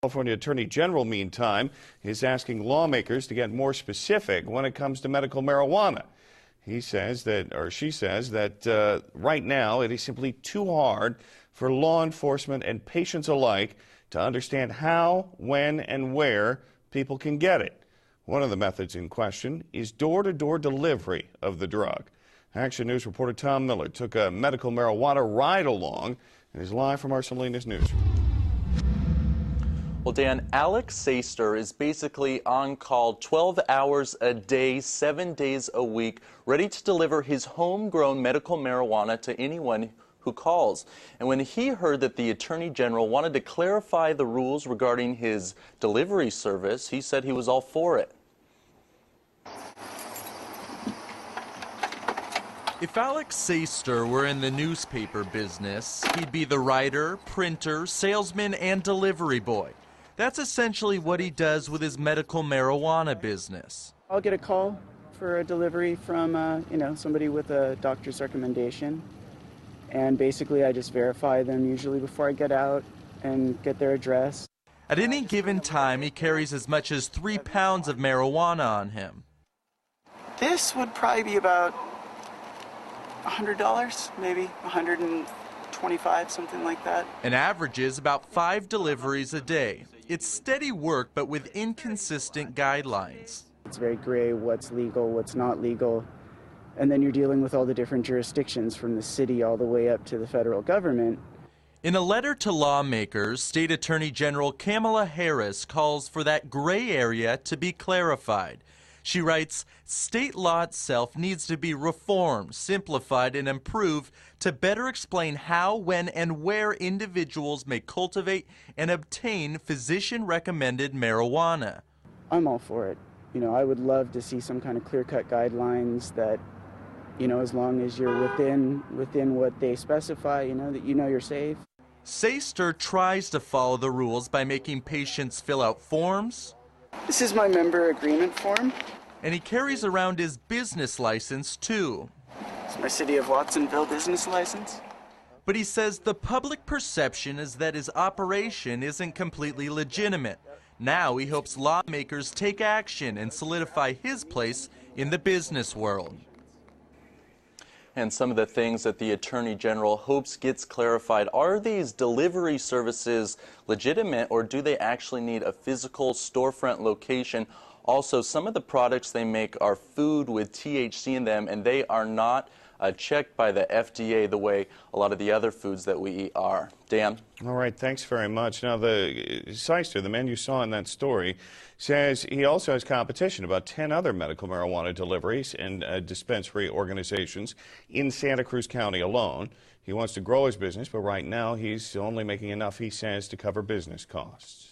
California Attorney General, meantime, is asking lawmakers to get more specific when it comes to medical marijuana. He says that, or she says that right now it is simply too hard for law enforcement and patients alike to understand how, when, and where people can get it. One of the methods in question is door-to-door delivery of the drug. Action News reporter Tom Miller took a medical marijuana ride-along and is live from our Salinas newsroom. Well, Dan, Alex Saster is basically on call 12 hours a day, 7 days a week, ready to deliver his homegrown medical marijuana to anyone who calls. And when he heard that the Attorney General wanted to clarify the rules regarding his delivery service, he said he was all for it. If Alex Saster were in the newspaper business, he'd be the writer, printer, salesman, and delivery boy. That's essentially what he does with his medical marijuana business. I'll get a call for a delivery from, somebody with a doctor's recommendation. And basically I just verify them usually before I get out and get their address. At any given time, he carries as much as 3 pounds of marijuana on him. This would probably be about $100, maybe $125, something like that. An average is about 5 deliveries a day. It's steady work, but with inconsistent guidelines. It's very gray, what's legal, what's not legal. And then you're dealing with all the different jurisdictions from the city all the way up to the federal government. In a letter to lawmakers, State Attorney General Kamala Harris calls for that gray area to be clarified. She writes, state law itself needs to be reformed, simplified, and improved to better explain how, when, and where individuals may cultivate and obtain physician-recommended marijuana. I'm all for it. I would love to see some kind of clear-cut guidelines that, as long as you're within what they specify, that you're safe. Saster tries to follow the rules by making patients fill out forms. This is my member agreement form. And he carries around his business license, too. It's my City of Watsonville business license. But he says the public perception is that his operation isn't completely legitimate. Now he hopes lawmakers take action and solidify his place in the business world. And some of the things that the Attorney General hopes gets clarified, are these delivery services legitimate, or do they actually need a physical storefront location? Also, some of the products they make are food with THC in them, and they are not checked by the FDA the way a lot of the other foods that we eat are. Dan? All right, thanks very much. Now, the Saster, the man you saw in that story, says he also has competition, about 10 other medical marijuana deliveries and dispensary organizations in Santa Cruz County alone. He wants to grow his business, but right now he's only making enough, he says, to cover business costs.